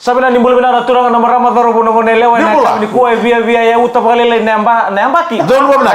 Sabi na nimbul bina naturang na marama taro puno ko nelewa na kami kuai via ya uta pakalele nembaki. Don mo na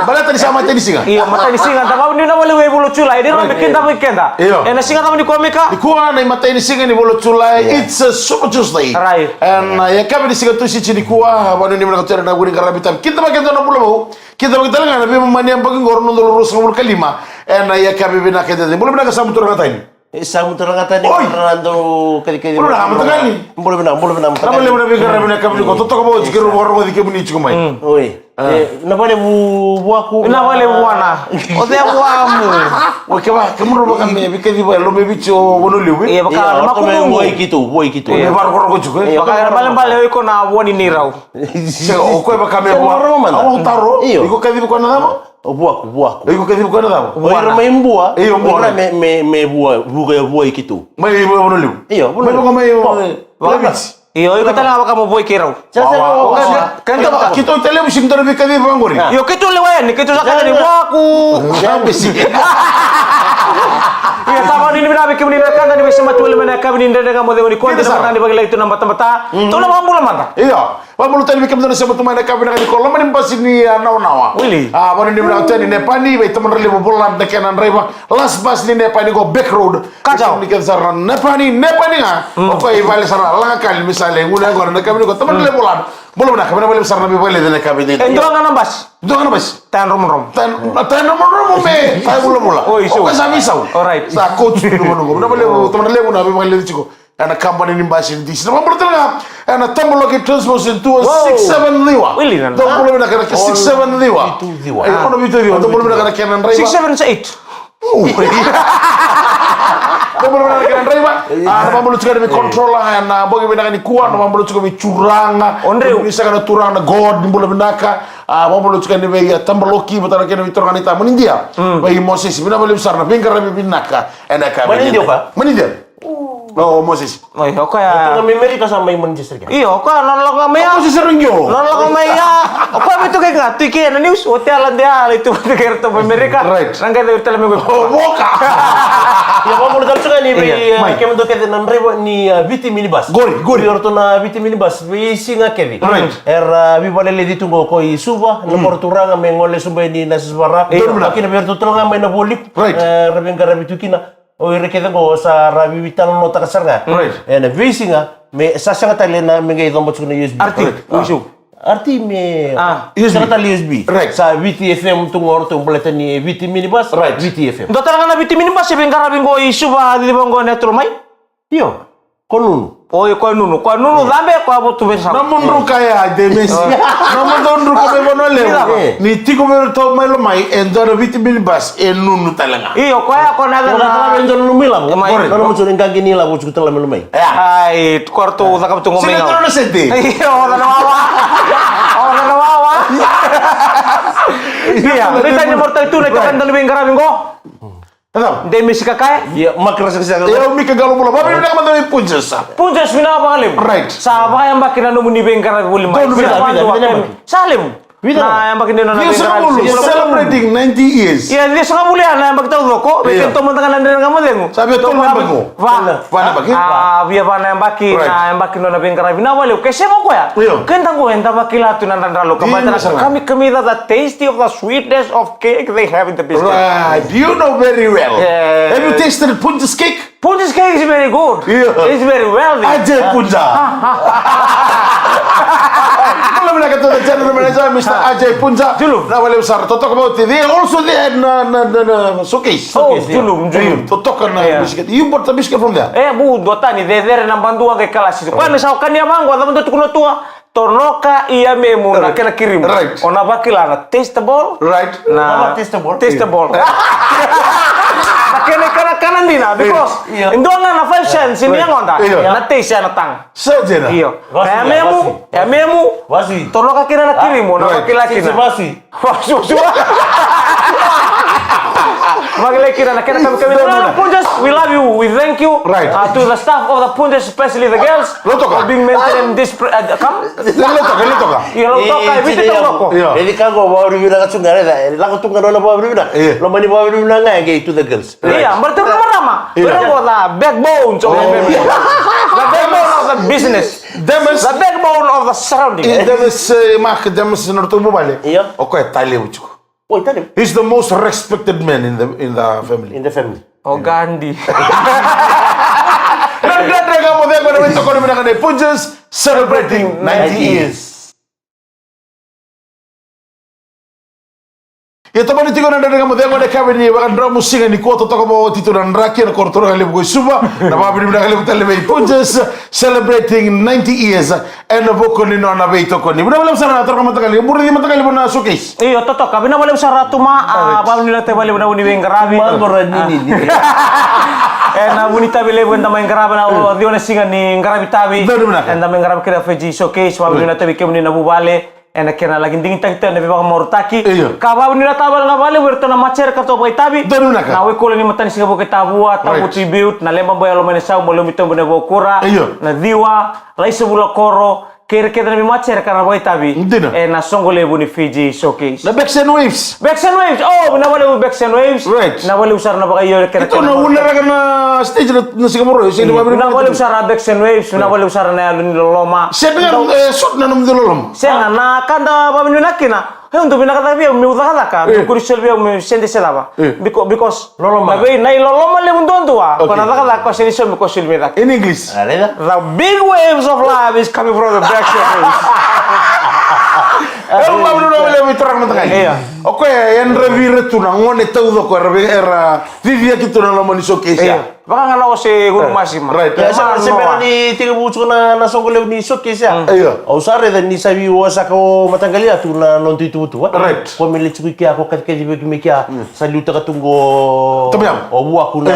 bala tadi sama tadi singa. Iya mata ni singa ta ni na wale we bulu chula ini na bikinda. Na singa ta ni komika. Di kuwa na mata ni singa ni bulu chula it's a Super Tuesday. Right. And ya kami di singa tu si di kuwa wanu ni mana na guri karabitam. Kita bagian na bulu mau. Kita bagian na nabi mani am bagin gorno dulu rus ngul kalima. And ya kami bina kita bulu bina kasamu turun kata ini. Samu turang kata ni rando kali-kali. Bulu na mata ni. Boleh benar. Nama le bina bina bina kami ko toto ko jikiru warno di kebuni cikumai. Oi. Na wale buaku. Na wale buana. Ote buamu. Wakaba kamu roba kami bikadi ba lo bebicho wono liwe. Iya baka makumu. Woi gitu. Iya baru ko juga. Baka bale iko na woni ni raw. O ko ba kami buah. Awu taro. Iko kadi ko na damo. Buaku. Iko kadi ko na damo. Buah main buah. Iyo buah. Me buah gitu. Mai wono liwe. Iyo. Mai ko mai. Lebich. Iyo iko tala baka mo boy kiraw. Kan kita tele musim tara bikadi bangori. Iyo kito lewayan kito sakana ni buaku. Besi. Iya sama ini binabi kami kan tadi bisa matu le mana kami ndende ngamo de ni ko de mata ni bagila itu namba tambata to la mambu la mata iya mambu tadi kami tadi sebut mana kami ngadi ko lamani pasi ni nawa Willy bani ni bina tani ne pani be teman rele bolan de kenan reba las bas ni ne pani go back road kacau ni kan sarra ne pani nga ko e vale sarra la kal misale ngule go ne kami ko teman rele bolan belum nak kami boleh sarna be boleh de kami de endro ngana bas tan rom tan me ay mula oh isu kasami saw alright sa coach dulu mono na boleh teman rele na be boleh chiko ana company ni mbasi di sina mambo tala ana tambo ke transmotion to 67 liwa Willy nan do boleh na kana 67 liwa ay kono bitu liwa do boleh na kana kenan reba 678 Mambo na kana reba ana mambo chika de control ana bogi be ni kuwa na mambo chika be curanga bisa kana turanga god ni boleh benaka mambo chika ni be tambo loki betara kana bitoranga ni tamu India bagi Moses bina boleh besar na bingkar be binaka ana ka India Oh, Moses. Oh, iya, kaya. Tengah Amerika sama Manchester kan? Iya, kaya nolong kami ya. Moses seringyo. Nolong kami ya. Apa itu kayak nggak? Tiki na news. Hotel dia itu kayak itu Amerika. Right. Nangkay itu hotel minggu. Oh, boka. Ya, kamu udah tahu nih, kamu tuh kayak nanti ni VT minibus. Gori. Orto na VT minibus, visi nggak kevi. Right. Vi boleh lihat tunggu koi suba, nomor turang mengoleh suba ini nasi sebara. Akhirnya biar tuh turang main bolip. Right. Rabeng karabi tu kina. O rekeda go sa rabi vital no takasarga. Right. Na visi nga me sasanga talena me ngai dombo tsuna USB. Arti me USB. Sasanga USB. Right. Sa VTFM tungor tung boleh ni VT minibus. Right. VTFM. Dokter nga na vitamin ba si bengkara bingo isu ba di banggo netro mai? Iyo. Konunu. Oh, ko nunu dambe ko abo tu besa. Namun rukaya de Messi. Namun don ruko be bono le. Ni tiko be to mai lo mai endoro vitamin bas nunu talanga. Iyo, ko ya ko na Kalau menjon lumila, kalau mau sudah kaki ni lah, mau cukup telah melumai. Ai, korto da kaptu ngomeng. Sino na sente. Iyo, na wawa. Iya, kita ni mortal tu na kan dalawing bengkara bingo. Ano? De Mexica kaya? Iya, makras kasi ako. Ya umi ka galo pula. Babi na kamata may punjasa. Punjas mina pangalim. Right. Sa bayan bakina no muni bengkara buli mai. Salim. Na yang bakin na Dia bengkara. celebrating 90 years. Iya, dia sangat mulia na yang bakita ko. Betul teman tangan anda ngamu dengu. Sabi to man bago. Pana bagi? Via pana yang baki na yang bakin na bengkara bina wale. Kese mo ko ya? Kentang ko enta bakila tu nan ralo. Kami the tasty of the sweetness of cake they have in the biscuit. Right. You know very well. Yeah. Have you tasted Punja's cake? Punja's cake is very good. Yeah. It's very wealthy. Ajay Punja. Belum nak kata general manager Mr. Ajay Punja. Dulu. Na wale besar. To talk about it. They also they na showcase. Oh, dulu. To talk na biscuit. You bought the biscuit from there. Bu, dotani dedere na bandua ke kelas itu. Kwani sa kanya mango ada bentuk kuno tua. Tornoka iya memu na kena kirim. Right. Ona bakila na tastable. Right. Na tastable. Kena kanan dina because indonga na 5 cents ini yang onda. Na taste na tang. Saja na. Iyo. Ya memu. Wasi. Tornoka kena na kirim ona bakila kina. Wasi. Magile kina na kena kami Punjas, we love you, we thank you. Right. To the staff of the Punjas, especially the girls, for being maintained this. Come. Lito ka. Iyo, toka, ibig ito ko. Jadi kago bawa bibi na katsungare da. Lako tunga na bawa bibi na. Lo mani bawa bibi na nga to the girls. Iya, berarti marama. Roma. Roma the backbone of the family. The backbone of the business. The backbone of the surrounding. Mark Demes nartubo bale. Iya. Okay, tali ucuk. Oh, Italian. He's the most respected man in the family. In the family. Oh, Gandhi. Punches celebrating 90 years. Ya teman itu kan ada dengan model ada kami ni bahkan drama musik ni kuat atau kau titu dan rakyat kortor kali buku suba. Nama bini bini kali betul lebih Punches celebrating 90 years and buku ni nona beito koni. Bina malam sana atur kamu kali. Buru ni mata kali bina showcase. Iyo toto kami na malam sana tuma. Baru nila te bali bina uni bengarabi. Magora ni. Na bonita bile benda main garaba na dione singa ni ngarabi tabi. Na main ngarabi kira feji showcase baru nila te bikemu ni nabu bale. Enak kena lagi dingin tangta nabi baka mortaki. Kabaw nila tabal nga bale werto na macer kato boy tabi. Na we kulo ni matan singa boy tabua tabu tribute na lemba boy alo menesau bolo mito bune bokura. Na diwa laisa bula koro. Kira-kira nabi macer karena boy tabi. Na songole buni Fiji showcase. Na Backs and Waves. Backs and Waves. Oh, na wale Backs and Waves. Right. Na wale usar na baka iyo kira. Ito na wala ka na stage na Singapore. Na wale usar na Backs and Waves. Na wale usar na yalo ni loloma. Siya nga shot na naman lolom. Siya nga na kanda babinu nakina. Untuk binakata biya umiutakataka. Kurisel biya umisente selaba. Because loloma. Nabi na loloma le mundontua. Kana takataka ko siniso mi ko silmira. In English. The big waves of love is coming from the Backs and Waves. Pero babinu na wala mi terang mata kali. Okay, yan revire tu na ngone taudo ko era vivia kitu na lomoni showcase. Baka nga ako si Guru Masim. Right. Ya sa pero ni tiga buçuk na nasongole ni showcase ya. Au sare dan ni sabi wasa ko matanggali atu na nonti tu tu. Right. Ko mili tsui kia ko katika jibe kimia saluta katungo. Tomiam. O bua kuna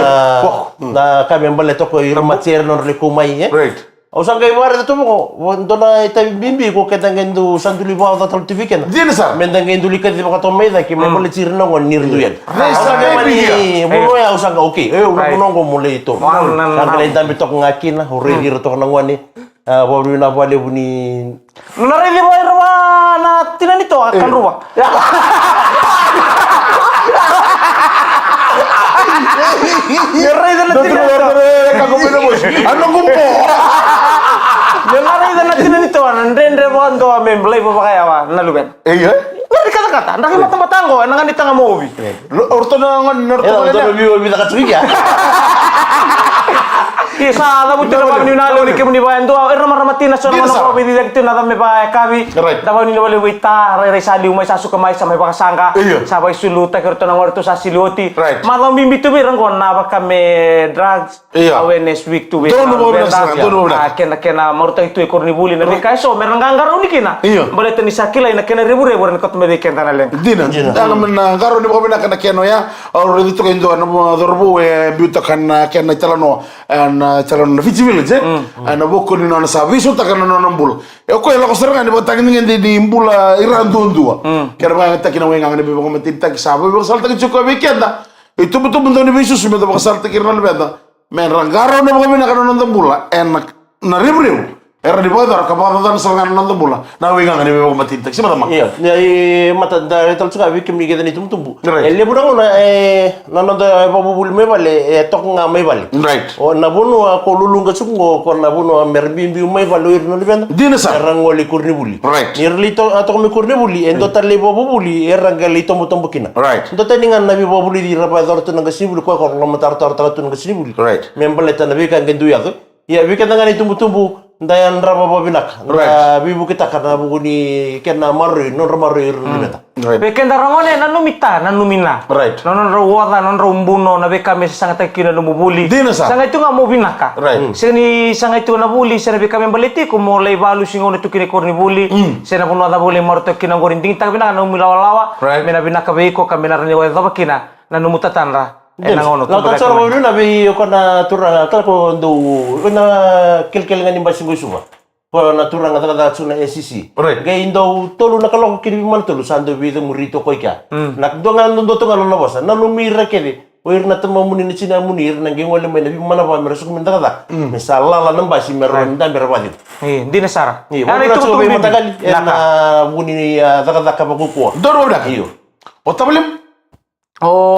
na kami mbale to ko irmacer non le kumai. Right. Au sangay mare to mo dona ita bimbi ko ketangendo sanduli ba ta certificate. Dina sa. Mendangendo likat di baka to meda ki mbale cirno ko nirdu yan. Buno ya usang okay. Buno ko muli ito. Sangay dambi to ngakin na hore diro to nang wani. Baru na bale buni. Nunare di boy rawa na tinan ito akan ruwa. Nunare di na Ano gumpo? Nunare di na tinan ito nandendre bondo memblay pa kaya wa naluben. Nari kata-kata, naki mata-matango, nangan itang movie. Orto na ngon norto na. Orto na bida katsugi ya. Isa na buti na pag ninalo ni Kim ni Bayan doa ramaratin na so naman ako pwede dito na dami ba kabi. Dapat ni wala wita re sali umay sasu kamay sa may pakasangka. Sabay suluta kerto nang warto sa siluti. Matang bimbito birang kon na ba kami drugs awareness week to week. Kena marto itu kornibuli na kay so merang gangaro ni kina. Baleta ni sakila na kena ribu-ribu ren kot mebe kenta na len. Dina. Ang men garo ni ko bina kana keno ya. Or dito ko indo ano dorbo buta kana kena calano calon na Fiji village ana bokko ni non sa viso takana non ambul e ko la ko serga ni botak ni ngendi di imbula iran dondua kera ba takina wenga ngani be ko metin tak sa be salta ki chuko be kenda itu betul betul ni viso sume do salta ki ran beda men rangaro ne ko bina kana non ambula enak na ribriu era di bodar kapatan sangan non ambula na wenga ngani be ko metin tak sima ma iya ya mata da tal suka bi kimi gedani tumbu elle budang na nano da babu bul me bale tok nga me bale right o na bunu ko lulunga sungo ko na bunu merbi bi me bale ir no ben dina sa rangoli kurni buli right nirlito atok me kurni buli endo talle babu buli rangali tombo kina right ndo taningan nabi babu buli di rapa dor to nga sibul ko ko matar tar tar to nga sibul right membale tan nabi kan gendu ya ya bi kan ngani tumbu ndayan raba babinak na bibu kita karena buguni kena maru non maru beta Beken darangone nanumita nanumina right non rawada non rumbuno na beka mes sangat kina no mubuli sangat itu mau binaka right sini sangat itu na buli sana beka membaliti ko mo lay balu singo na tukini korni buli sana puno da buli marto kina gorinding tak binaka no milawalawa mena binaka beiko kamena rani wa kina nanumuta tanra Lalu tak sorang baru nabi kena turang kalau kau do kena kel-kel ngani basing gusuma. Kalau na turang kata suna SCC. Gaya indo tolu nak kalau kiri mana tolu sando bido murito koika. Nak dongan do tongan na bosa. Na lumira kiri. Oir na temo muni ni cina munir nang gengol le nabi mana ba merasuk minta kata. Misalnya la nambasi meron dan berwajib. Di Nasara. Mana itu betul mata kali. Na muni ni kata kapakuku. Doro dah. Iyo. Otabelim. Oh.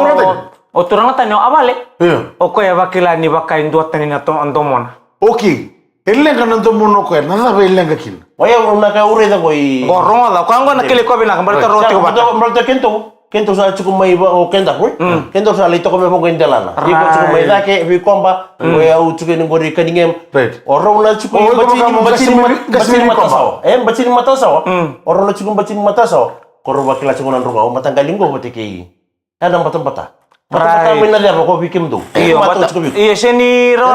O turang tani o abale. Iya. O ko ya bakila ni bakain dua tani na to antomona. Okay. Elenga nanto mono ko na ba elenga kin. Oya una ka ure da koi. Gorong da ko ang na kile ko bina kambalta roti ko bata. Kambalta kento sa chukum mai ba o kenta ko. Kento sa lito ko me pongo indalana. Iko chukum mai da ke vi komba. Oya u chukum ngori kaningem. Oro na chukum bacini matasao. Bacini matasao. Oro na chukum bacini matasao. Koro bakila chukum nan ronga o matangalingo botiki. Ada mata-mata. Mata mina dia ko bikim do. Iya seni ro.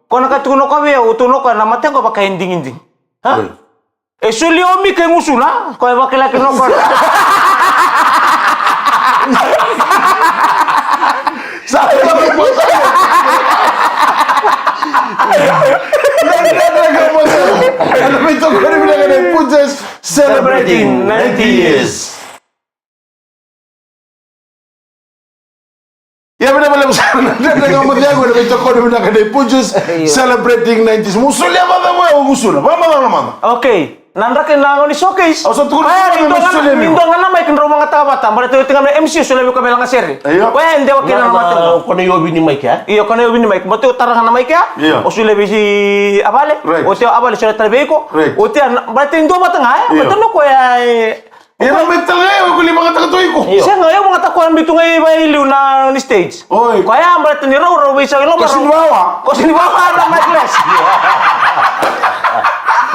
Kona ka tuno ko be utuno ko na mate ko baka inding. Ha? E sulio mi ke musula ko ba kila kino ko. Sa celebrating 90 years. Ya benar-benar besar. Dengan mati aku ada betul kau dengan kedai Punches celebrating 90s. Musuhnya apa musuhnya? Mana? Okay. Nandra ken nango ni showcase. Oh, so tukul musuhnya ni. Indo ngana mai ken romang kata bata. Bara tu tengah MC sudah buka melang seri. Wah, ende wakil nama mata. Kono yobi ni mai kya? Iyo kono yobi ni mai. Mati utarang nama mai kya? O sudah bisi abale. O teo abale sudah terbeko. O teo berarti indo batang betul no ko ya. Yang betul aku lima kata tu iko. Saya nggak mau ngatakan bitung ay liu na ni stage. Kaya berarti ni raw bisa lo Kau sini bawa. Kau sini bawa ada mic less.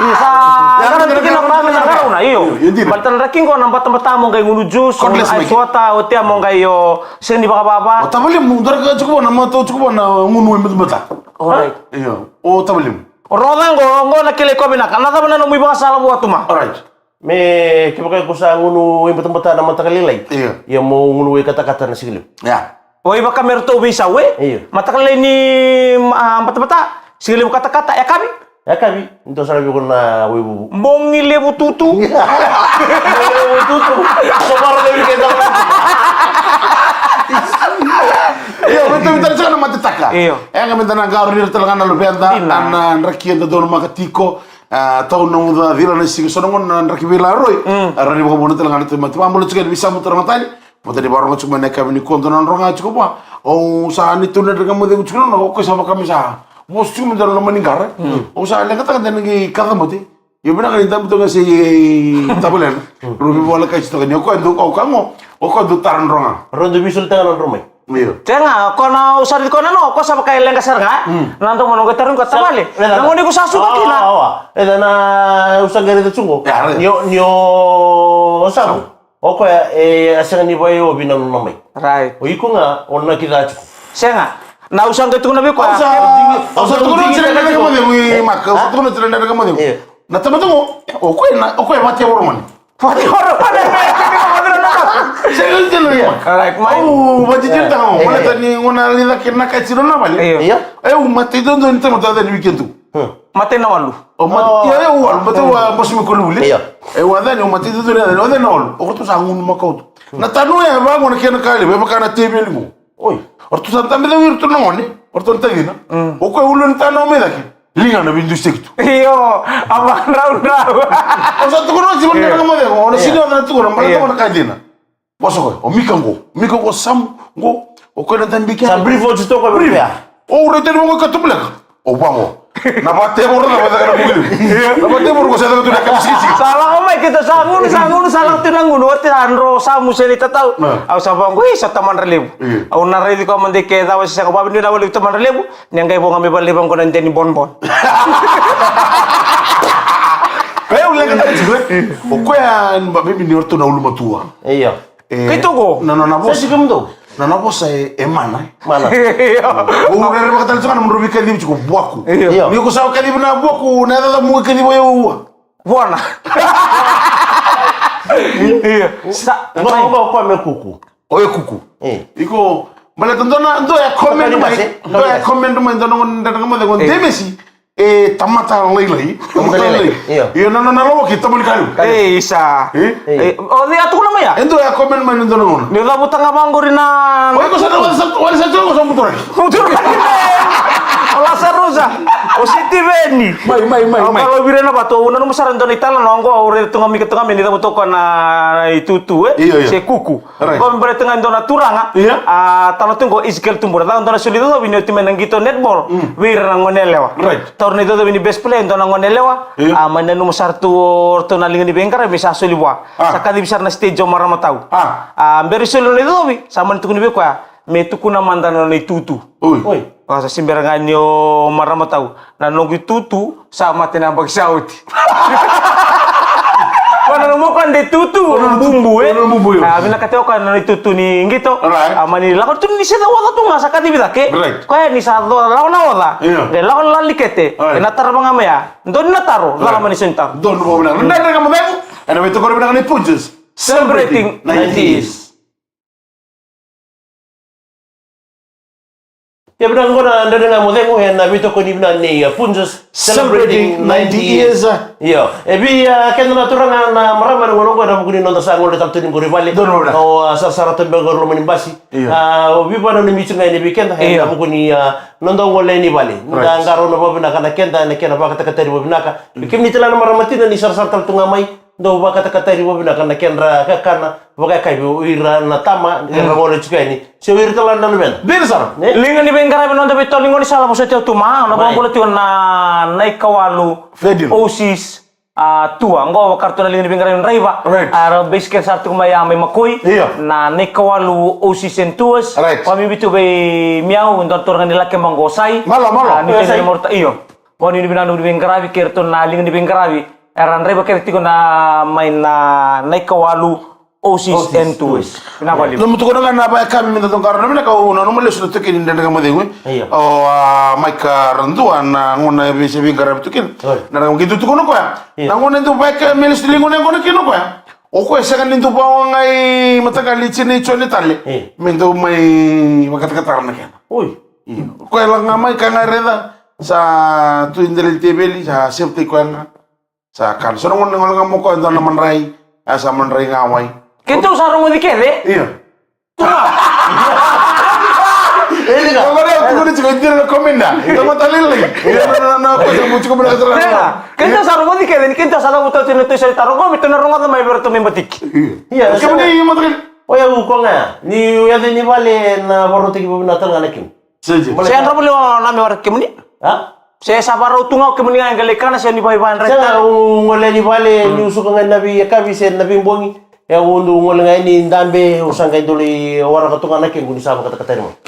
Isa, karena bikin apa na raw na iyo. Berarti raking ko nang batang mo kay ngunu juice, ay suata o tiya mo kayo sini baka baba. O tabalim mundar ka cukup na mato cukup na ngunu yung mata. Alright. Iyo. O tabalim. Rodan go nakile ko binaka. Nata na nung ibang sala buat tuma. Alright. Me kipakai ko sa ngunu yung batang-bata na matakalilay. Iya. Yung mo ngunu yung kata-kata na sigilip. Ya. O iba ka merto bisa we. Iya. Matakalay ni bata-bata. Sigilip kata-kata ya kami. Ya kami. Ito sabi ko na wibu. Mongile bututu. Mongile bututu. So para lebih kita. Iya, betul sana mati taka. Iya. Yang kami tanah garu di telangan lalu benta. Anan rakian dono makatiko. Tahu nong da vila na sigi sono ngon raki vila roi. Arani baka bono telangan itu mati. Mambo lu bisa muter ngatani. Mata di barang cuma naik kami ni konto nan ronga cukup pa. Oh saan itu na dengan mudi cukup na oke sama kami sah. Bos cuma dalam nama ningkar. Oh saan lagi kata ngi kata mati. Ya benar kan intam betul ngasih tabulan. Rubi bola kai itu kan. Aku itu kau kamu. Aku itu taran ronga. Rondo bisul tangan rumah. Iya. Tenga, kono usar di kono no, ko sa kay lenga sarga. Nanto mo nung tarun ko tabali. Nango ni ko sa suka kila. Eda na usang gari ta chungo. Nyo sabu. Oko asang ni boy o binan mamay. Right. O iko nga onna kita chu. Senga. Na usang ketu na bi ko. Usah tu kono cerita daga mo de mak. Usah tu kono cerita daga mo de. Na tama tungo. Oko mati orang man. Mati orang mana? Saya jalan ya. Alright, mai. Baca cerita kamu. Mana tadi ngona lila kena kacir na balik. Iya. Mati itu itu mata tadi weekend tu. Mati na walu. Mati ya wal. Mati wa bos mi kolule. Iya. Wadani mati itu tu ada. Wadani wal. Aku tu sangun makau tu. Na tanu ya ba ngona kena kali. Ba kana tebe limu. Oi. Ortu santa me dawir tu nongoni. Ortu tagina. Oko ulun tanu me daki. Linga na bindu sektu. Iyo, abang raw. Usah tu kono sibon daga mo de. Ona sino na tu kono. Mana tu kono kadina. Bosok, o mikango sam go o ko nan bikya. Sa brifo justo ko brifya. O rete mo ko katublag. O bango. Na bate mo na bata ka bugil. Na bate mo ko sa tu na kapsi. Salah ko may kita sangun salang tinangun o tinanro sa museli tataw. Aw sabang ko sa taman relevo. Aw na ready ko man de ke daw sa ko babin na wali taman relevo. Nyangay po kami balibang ko nan ni bonbon. Kaya ulang kan juga. O ko ya babi ni orto na uluma tua. Iya. Kito ko. Na Sa sigum do. Na po sa mana. Mana? O na ba katal sa na mrubi kadi ko buaku. Iya. Ni ko sa kadi na buaku na da mo kadi mo yo. Buona. Iya. Sa Ngo ko me kuku. O e kuku. Iko mala tondona ndo ya comment mai. Ndo ya comment mai ndo ngon mo de gon demesi. Tamata lelai. Iya na lo kita beli kayu. Isa. Oh dia tu nama ya? Endo ya komen main endo ngon. Dia rabu tengah banggurinan. Oh, ko sa wala sa ko sa motor. Motor. Ola sarusa. O siti beni. Mai. Kalau birena ba to una no masaran don itala no ngo ore tunga mi ketunga meni ta to kana itutu se kuku. Ko bre tunga dona turanga. Talo tunggo iskel tumbur ta dona sulido do bini timen ngito netball. Wirna ngonelewa. Tornado do bini best play dona ngonelewa. Amana no masar tu orto na linga ni bengkar bisa suliwa. Sakadi bisa na stage marama tau. Beri sulu ni do bi sama tukuni be kwa. Me tukuna mandana ni tutu. Oi. Kasa simberanganyo marama tau. Na nongi tutu sama tinambag sauti. Kono mo kan de tutu bumbu Bina kateo kan ni tutu ni ngito. Amani lakon tu ni seda wala tu ngasa kati bitake. Kaya ni sa do lakon na wala. De lakon lalikete. Natar mga maya. Don nataro la mani sentar. Don mo na. Nanda ka mo ba? Ano ito ko rin ni Punches. Celebrating 90s. Ya benar ngona anda dengan modemo yang nabi to koni bina ni Punjus celebrating 90 years. Yo, ebi kena naturanga na marama ngono ngona buguni nonda sa ngol taptu ni ngori bali. O sara tembe ngor lo menimbasi. Obi bana ni michu ngai ni weekend ha na buguni nonda ngole ni bali. Nda ngaro no babina kana kenda na kena baka takatari babina ka. Kim ni tala maramati na ni sar tunga mai. Do baka takatari babina kana kendra kana baka kai ira na tama ngole chuka ni. Se wir tala na ben. Bin sar. Linga ni bengkara binonda beto lingo ni sala mo setio tuma na bambulo tio na naikawalu osis tua ngo kartu na linga ni bengkara raiva ara basic satu maya may makoi na naikawalu osis entuas kami bitu be miau ndon torngan nila ke mangosai malo ni tene morta iyo woni ni binanu ni bengkara kerto na linga ni bengkara eran raiva kertiko na main na naikawalu Osis entuas. Pinapali. Namu tu korang na ba kami minta tong karena mereka una no mele sudah tekin dan dengan mede maika randuan na ngona bisa bingkar tukin. Na gitu tu kono ko ya. Na ngona tu ba ka mele stilingo na ngona kino ko ya. O ko sa kan tu ba ngai matagali chini chone tale. Mendo mai makat-katar na kena. Oi. Ko lang ngamai ka ngareda sa tu indel tebeli sa safety ko nga. Sa kan so ngona ngol ngamo ko ndon naman rai asa man rai ngawai. Kento sarung mo dikede? Iya. Ini kan? Kalau dia tu juga dia komenda. Kita mau talil lagi. Na apa yang muncul komenda terang. Kento sarung mo dikede? Kento sarung mo tino tu sa tarong ko mito na rungat na may berto may batik. Iya. Kamu ni mau talil? Oh ya uko nga. Ni ya ni bale na baru tigi bu natal nga nakin. Saja. Saya andra boleh na me war kemuni? Ha? Saya sabar tunga kemuni nga galekana sa ni bayban reta. Saya ngole ni bale ni usuk nga nabi kabi sen nabi bongi. Ya undu ngol ngai ni ndambe usang kai duli wara katunga nakin guni sama kata-kata mo.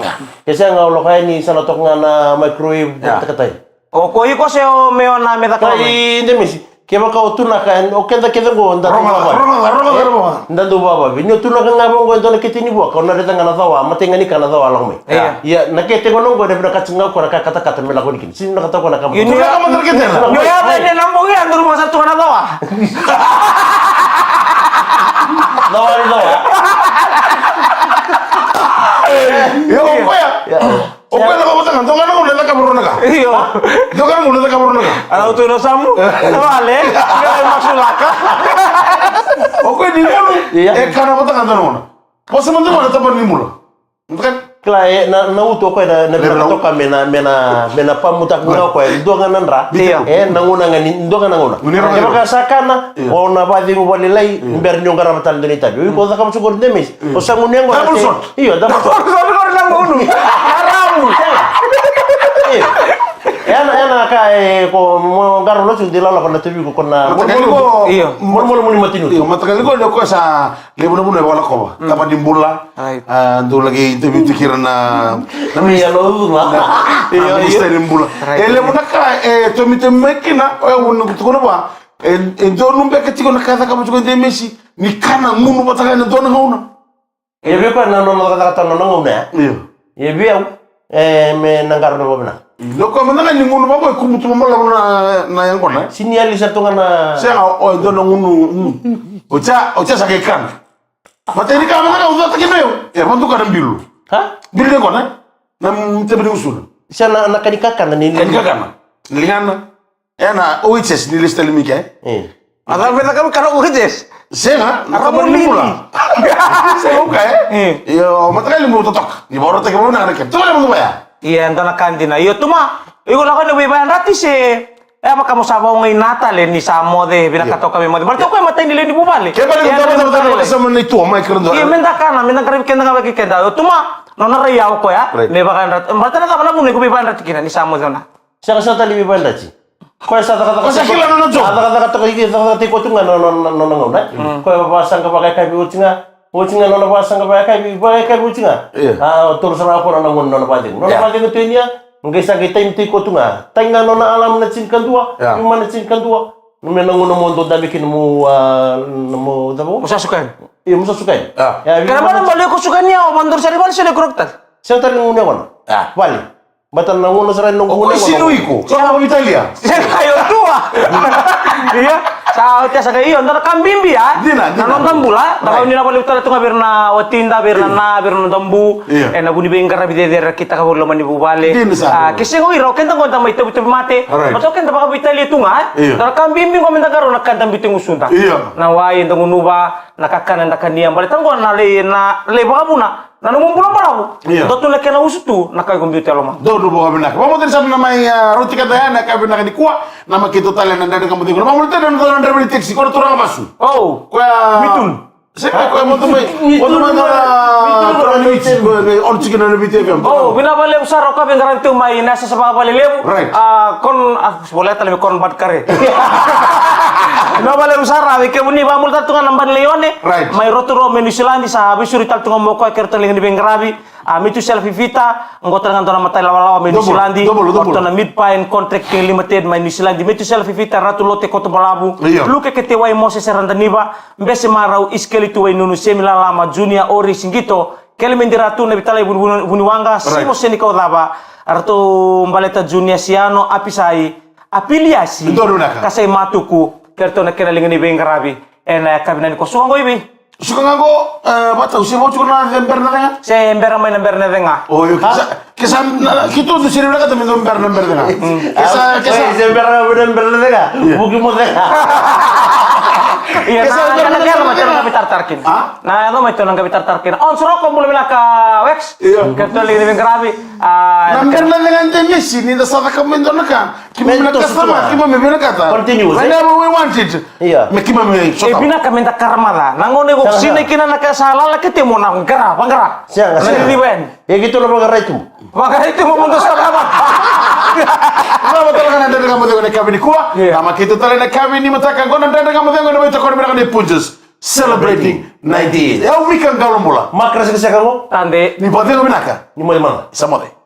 Ya saya ngau lokai ni sana tok ngana microwave kata-kata. O ko iko se o meo na me da ka. Kai ndemisi. Keba ka utuna kan o kenda kenda go nda baba. Nda do baba. Bini utuna kan ngabo go ndole kitini bo ka na reta ngana tawa matenga ni kana tawa long me. Ya nakete go nongo de bra katsinga ko kata-kata me lago nikin. Sin nakata ko nakam. Ini ka materkete. Yo ya de nambongi andur masa tu kana tawa. Nawa. Ya apa ya? Oke lah kamu tangan, tangan kamu udah kabur naga. Iyo. Itu kan udah kabur naga. Ada tu samu. Wale, enggak maksud laka. Oke di mana? Karena apa tangan tangan? Pas sementara mana tempat ni mula? Kan? Klay na uto ko na to ka mena pamutak nguna ko do nga nandra nanguna ngani do nga nanguna ka sakana o na badi mo balilay imber nyo ngara matal dili tabi ko da kam sugod demis o sangunya ngo iyo da mo ko lang uno haram Ena ka ko mo ngaro lo sundila la na tabi ko na iyo mul matinu iyo matagal ko ko sa lebo na wala ko tapa dimbula ando lagi interview tikiran na mi alo ma iyo dimbula lebo na ka to mi temekina o no ko ba do numbe ka tiko na kaza kama tuko de Messi ni kana munu bataka na dona ngona be ko na no kata no ngona iyo be me nangaro no bana loko mana ni ngunu babo kumutu mala na yang kona sinyali sa tunga na saya o do no ngunu ocha sakay kan materi ka mana uza takino ya bantu ka mbilu ha bilde kona nam tebri usul siya na kanikakan na kanikakan lingana ena OHS ni lista limike ada beta kami karo OHS saya na mula saya yo materi limu totok ni baru tak mau na kan to le mo ba Iya, entah na kanjina. Iyo tuma. Iko lakon ni wibayan rati se. Apa kamu sabaw ngay Natale ni Samo de binakato kami mo. Barto ko matay nila ni bubali. Kaya balik betul sama itu amai keren Iya minta kana, minta karib kenda ka kenda. Tuma nona rayaw ko ya. Ne bakan rat. Barto na ka na buni ko wibayan rati kina ni Samo zona. Siya sa tali wibayan rati. Ko sa kata Kasa kila nono jo. Kata ko iki kata ko tunga nono ngona. Ko babasang ka pakai kai ucinga. Ucinga nono babasang ka pakai ucinga. Ah tur sara ko nono nono pajeng. Nono pajeng itu ini ya. Nggak sa kita imti ko tunga. Tainga nona alam na cinkan dua. Yung mana cinkan dua. Nung nanguno mo do dabi kin mo mo dabo. Musa sukan. Iya musa sukan. Ya kenapa nang balik ko sukan niya o mandur sa rival sila kuroktan. Siya tali ngune kono. Bali. Batan nanguno sa nung ngune kono. Sino iko? Sama Italia. Ayo tua. Iya. Sa tia sa kayo ndar kambimbi ya. Nanon bula. Daw ni na balik tala tunga birna otinda birna dambu. Na buni bengkar bideder kita ka burlo mani bubale. Kasi ko iro kenta ko tamay tubi mate. Bato kenta baka Italia tunga. Ndar kambimbi ko minta karo nakanta biting usunta. Na wai ndangunuba nakakana ndakania balik tango na le baka muna. Nanong bulan pala ko. Dotto leke na usutu nakagombi teloma. Do buka benak. Vamos ter sama namai roti katayana ka benak ni kuah nama kita talen nanda kamu tengok. Vamos ter nanda beli taksi kau turang masuk. Oh, mitun. Saya kau mau temui. Turang mitun. On chicken na bitte fem. Oh, binabale usaro ka bengaran tu mai nasa sa bale lebu. Kon boleh tali kon bat kare. Binabale usara we ke buni bamul tatungan namban leone. Mai roturo menu silandi sa bisuri tatungan mo ko kertali ni bengarabi. Mitu selfie vita ngota dengan tona matai lawa-lawa menu silandi. Tona mid pine contract ke limited mai New Zealand. Mitu selfie vita ratu lote koto balabu. Luke ke te wai mose seranda niba. Mbese marau iskeli tu wai nunu semila lama junior ori singito. Kele mendiratu na bitala buni wanga simo seni kau daba. Arto mbaleta junior siano apisai apiliasi. Kasai matuku kerto na kena lingani bengarabi. Ena kabinan ko suango ibi. Suka ngago bata usia mau cukup na ember na denga. Se ember mai ember na denga. Oh, kesan kita tu sini mereka temen ember denga. Kesan ember na denga. Buki mo denga. Iya, nah, kan macam nang kapitar tarkin. Nah, itu macam nang kapitar tarkin. On surok ko mulai ka Wex. Kerto lingani bengarabi. Ember na denga ente sini dah sada kamu indona kan. Kima mina customer, kima me bina kata. Continue. Whenever we want it. Iya. Me kima me. Bina kami tak karmada. Nangone ko sini kina nak salah lagi temu nang gerah, banggerah. Siang. Nanti diben. Ya gitu loh banggerah itu. Banggerah itu memutuskan apa? Nama talaga nanda kamu tengok kami ni kuah. Nama kita talaga kami ni matakan kau nanda kamu tengok nama itu kau mereka ni punches. Celebrating 90. Ya weekend kalau mula. Makras ke saya kamu? Tande. Ni buat tengok binaka. Ni mau di mana? Samote.